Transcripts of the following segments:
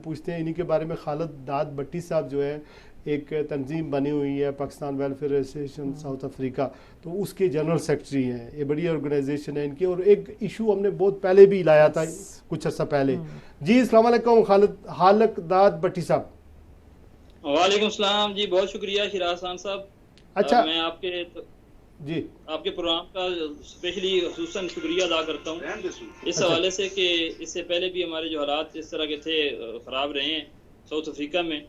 पूछते हैं इन्हीं के बारे में। खालिद दाद भट्टी साहब जो है, एक तंजीम बनी हुई है Pakistan welfare association south Africa, तो उसके जनरल सेक्रेटरी हैं। ये बड़ी ऑर्गेनाइजेशन है इनकी, और एक इशू हमने बहुत पहले भी लाया था कुछ अर्सा पहले। जी अस्सलाम वालेकुम खालिद दाद भट्टी साहब। वालेकुम सलाम जी, बहुत शुक्रिया शिराज खान साहब। अच्छा, मैं आपके प्रोग्राम का स्पेशली खुसूसन शुक्रिया अदा करता हूँ इस हवाले से कि इससे पहले भी हमारे जो हालात इस तरह के थे ख़राब रहे हैं साउथ अफ्रीका में,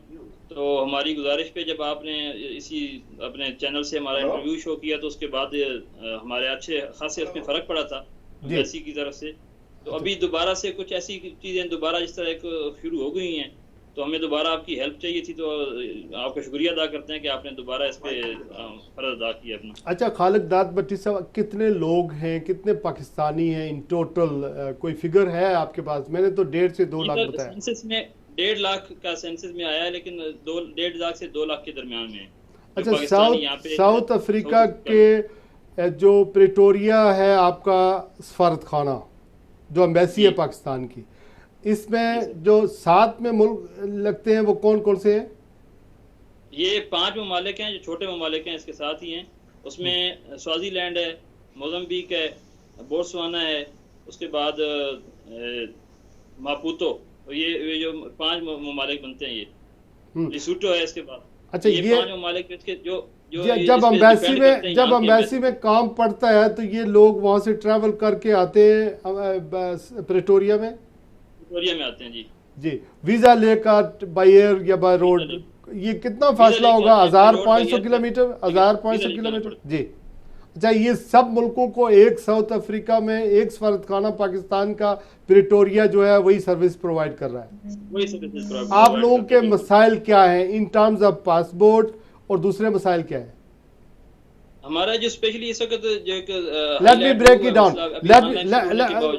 तो हमारी गुजारिश पे जब आपने इसी अपने चैनल से हमारा इंटरव्यू शो किया तो उसके बाद हमारे अच्छे खासे उसमें फ़र्क पड़ा था एम्बेसी की तरफ से। तो अभी दोबारा से कुछ ऐसी चीज़ें दोबारा इस तरह शुरू हो गई हैं, तो हमें दोबारा आपकी हेल्प चाहिए थी, तो आपका शुक्रिया अदा करते हैं कि आपने दोबारा इस पे फर्ज अदा किया अपना। अच्छा खालिद दाद भट्टी साहब, कितने लोग हैं, कितने पाकिस्तानी हैं इन टोटल, कोई फिगर है आपके पास? मैंने तो 1.5 से 2 लाख बताया। सेंसस में 1.5 लाख का सेंसस में आया है, लेकिन 1.5 लाख से 2 लाख के दरमियान में है। अच्छा, साउथ अफ्रीका के जो प्रेटोरिया है आपका सफारत खाना, जो एम्बेसी है पाकिस्तान की, इसमें जो 7 में मुल्क लगते हैं वो कौन कौन से हैं? ये 5 ममालिक हैं जो छोटे ममालिक हैं, इसके साथ ही हैं। उसमें स्वाजीलैंड है, मोज़म्बिक है, बोत्सवाना है, उसके बाद मापुतो, ये जो 5 ममालिक बनते हैं। ये लिसोटो है इसके बाद। अच्छा, ये 5 ममालिक जो जब अम्बेसी में काम पड़ता है तो ये लोग वहाँ से ट्रैवल करके आते हैं प्रेटोरिया में आते हैं। जी, वीजा लेकर बाय एयर या बाय रोड, ये कितना फासला होगा? 1500 किलोमीटर, 1500 किलोमीटर जी। अच्छा, ये सब मुल्कों को एक साउथ अफ्रीका में एक सफारतखाना पाकिस्तान का प्रेटोरिया जो है वही सर्विस प्रोवाइड कर रहा है। आप लोगों के मसाइल क्या हैं इन टर्म्स ऑफ पासपोर्ट, और दूसरे मसाइल क्या है? हमारा जो स्पेशली इस वक्त जो एक let me break it down,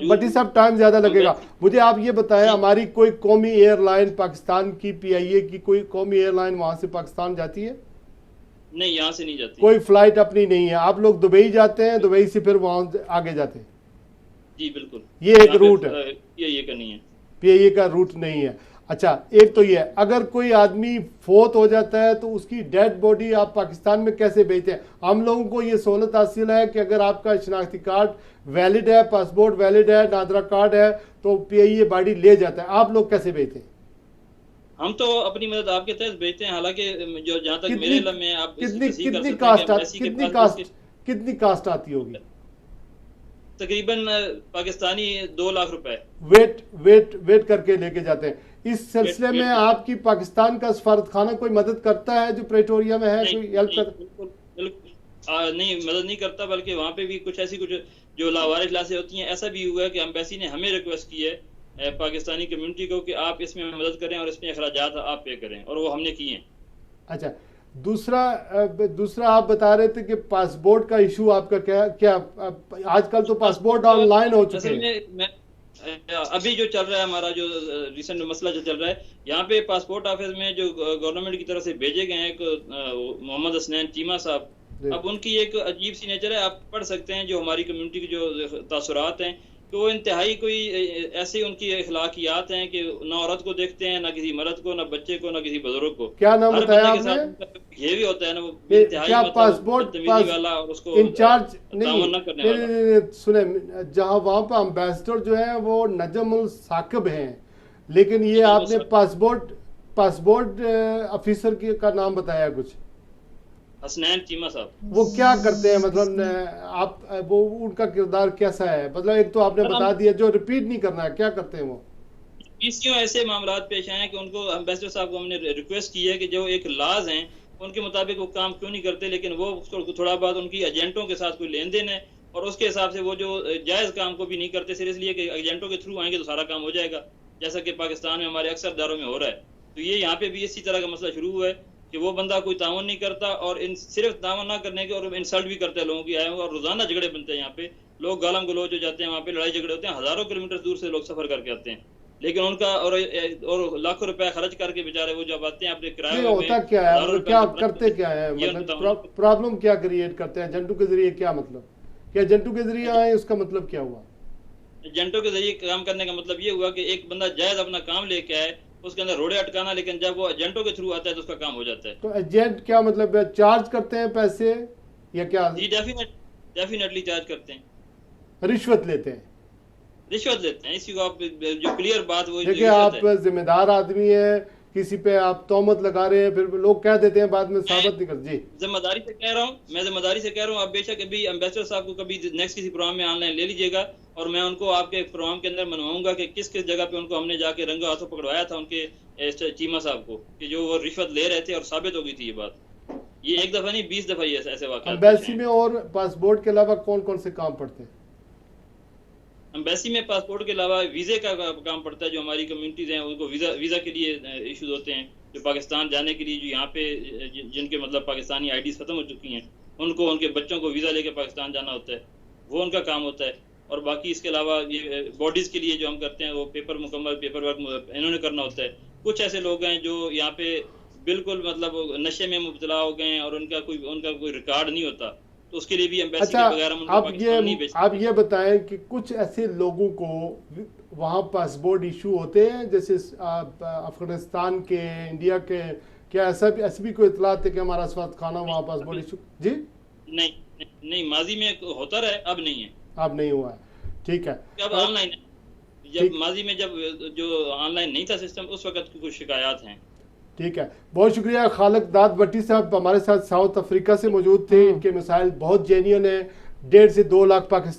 Bhatti साहब टाइम ज्यादा लगेगा। मुझे आप ये बताएं, हमारी कोई कौमी एयरलाइन पाकिस्तान की PIA की कोई कौमी एयरलाइन वहां से पाकिस्तान जाती है? नहीं, यहाँ से नहीं जाती। कोई फ्लाइट अपनी नहीं है। आप लोग दुबई जाते हैं, दुबई से फिर वहां आगे जाते हैं? जी बिल्कुल, ये एक रूट है। PIA का नहीं है, PIA का रूट नहीं है। अच्छा, एक तो ये, अगर कोई आदमी फोत हो जाता है तो उसकी डेड बॉडी आप पाकिस्तान में कैसे भेजते हैं? हम लोगों को ये सहूलत हासिल है कि अगर आपका शनाख्ती कार्ड वैलिड है, पासपोर्ट वैलिड है, नादरा कार्ड है, तो PIA बॉडी ले जाता है। आप लोग कैसे भेजते हैं? हम तो अपनी मदद आपके तहत भेजते हैं। हालांकि जो जहाँ तक मेरे इल्म में आप कितनी कास्ट आती होगी? तकरीबन पाकिस्तानी 2 लाख रुपए वेट करके लेके जाते हैं। इस सिलसिले में आपकी पाकिस्तान का सफारत खाना कोई मदद करता है जो प्रेटोरिया में है? कोई हेल्प बिल्कुल नहीं, मदद नहीं करता, बल्कि वहाँ पे भी कुछ जो लावारिस लाशें होती हैं। ऐसा भी हुआ है कि एम्बेसी ने हमें रिक्वेस्ट की है पाकिस्तानी कम्युनिटी को कि आप इसमें मदद करें और इसमें अखराजात आप पे करें, और वो हमने किए हैं। अच्छा, दूसरा आप बता रहे थे कि पासपोर्ट का इशू आपका क्या आजकल तो पासपोर्ट ऑनलाइन हो चुके हैं। अभी जो चल रहा है हमारा जो रिसेंट मसला जो चल रहा है, यहाँ पे पासपोर्ट ऑफिस में जो गवर्नमेंट की तरफ से भेजे गए हैं एक मोहम्मद हसनैन चीमा साहब, अब उनकी एक अजीब सी नेचर है। आप पढ़ सकते हैं जो हमारी कम्युनिटी की जो तासुरात हैं, तो वो इंतहाई कोई ऐसी उनकी अखलाकियात हैं कि ना औरत को देखते हैं, ना किसी मर्द को, ना बच्चे को, ना किसी बुजुर्ग को। क्या नाम बताया आपने? ये भी होता है ना, वो क्या पासपोर्ट वाला और उसको इंचार्ज नहीं करने वाला। सुने, जहाँ वहाँ पे एम्बेसडर जो है वो नजम उल साकिब हैं, लेकिन ये आपने पासपोर्ट ऑफिसर का नाम बताया कुछ, हसनैन चीमा साहब। वो क्या करते हैं? मतलब आप वो उनका किरदार कैसा है? मतलब एक तो आपने बता दिया, जो रिपीट नहीं करना है, क्या करते हैं वो? क्यों ऐसे मामला पेश आए हैं कि उनको एम्बेसडर साहब को हमने रिक्वेस्ट की है कि जो एक लाज हैं उनके मुताबिक वो काम क्यों नहीं करते, लेकिन वो थोड़ा बहुत उनकी एजेंटों के साथ कोई लेन देन है और उसके हिसाब से वो जो जायज़ काम को भी नहीं करते, सिर्फ इसलिए कि एजेंटों के थ्रू आएंगे तो सारा काम हो जाएगा, जैसा कि पाकिस्तान में हमारे अक्सर दारों में हो रहा है। तो ये यहाँ पे भी इसी तरह का मसला शुरू हुआ है कि वो बंदा कोई तावन नहीं करता, और सिर्फ तावन ना करने के और इंसल्ट भी करते हैं लोगों की आए, और रोजाना झगड़े बनते हैं। यहाँ पे लोग गालम गलोच हो जाते हैं, वहाँ पे लड़ाई झगड़े होते हैं, हजारों किलोमीटर दूर से लोग सफर करके आते हैं, लेकिन उनका और लाखों रुपया खर्च करके बेचारे वो जब आते हैं अपने किराए में। होता क्या है, क्या करते क्या है, मतलब प्रॉब्लम क्या क्रिएट करते हैं एजेंटों के जरिए? क्या मतलब, क्या एजेंटों के जरिए आए, उसका मतलब क्या हुआ? एजेंटों के जरिए काम करने का मतलब ये हुआ कि एक बंदा जायज अपना काम लेके आए उसके अंदर रोड़े अटकाना, लेकिन जब वो एजेंटों के थ्रू आता है तो उसका काम हो जाता है। तो एजेंट क्या मतलब है, चार्ज करते हैं पैसे या क्या, जी डेफिनेटली चार्ज करते हैं, रिश्वत लेते हैं? रिश्वत लेते हैं। इसी को आप जो क्लियर बात वो देखिए रिश्वत आप है। जिम्मेदार आदमी है, किसी पे आप तोहमत लगा रहे हैं, फिर लोग कह देते हैं बाद में साबित नहीं कर। जी जिम्मेदारी से कह रहा हूँ, मैं जिम्मेदारी से कह रहा हूँ, आप बेशक अभी एम्बेसडर साहब को कभी नेक्स्ट किसी प्रोग्राम में ऑनलाइन ले लीजिएगा, और मैं उनको आपके प्रोग्राम के अंदर मनवाऊंगा कि किस किस जगह पे उनको हमने जाके रंगा हाथों पकड़वाया था उनके चीमा साहब को, कि जो वो रिश्वत ले रहे थे, और साबित हो गई थी ये बात। ये एक दफा नहीं 20 दफा ये ऐसे वाकयात एम्बेसी में और पासपोर्ट के अलावा कौन कौन से काम पड़ते हैं? एम्बेसी में पासपोर्ट के अलावा वीजे का काम पड़ता है। जो हमारी कम्युनिटीज हैं उनको वीजा के लिए इश्यूज होते हैं। जो पाकिस्तान जाने के लिए, जो यहाँ पे जिनके मतलब पाकिस्तानी आईडीज खत्म हो चुकी हैं, उनको उनके बच्चों को वीजा लेके पाकिस्तान जाना होता है, वो उनका काम होता है। और बाकी इसके अलावा ये बॉडीज के लिए जो हम करते हैं वो मुकम्मल पेपर वर्क इन्होंने करना होता है। कुछ ऐसे लोग हैं जो यहाँ पे बिल्कुल मतलब नशे में मुब्तला हो गए हैं और उनका कोई रिकॉर्ड नहीं होता, तो उसके लिए भी एम्बेसी अच्छा, के बगैर हम उनको पाकिस्तान नहीं भेज सकते। आप ये बताएं कि कुछ ऐसे लोगों को वहाँ पासपोर्ट इशू होते हैं, जैसे अफगानिस्तान के, इंडिया के, क्या ऐसी भी कोई इतलात है कि हमारा स्वाद खाना वहाँ पासपोर्ट इशू? जी नहीं, माजी में होता रहे, अब नहीं है, अब नहीं हुआ है, ठीक है। अब ऑनलाइन है। जब माजी में जब जो ऑनलाइन नहीं था सिस्टम, उस वक्त की कुछ शिकायत हैं। ठीक है, बहुत शुक्रिया। खालिक दाद भट्टी साहब हमारे साथ साउथ अफ्रीका से मौजूद थे। इनके मिसाइल बहुत जेन्युइन है। 1.5 से 2 लाख पाकिस्तान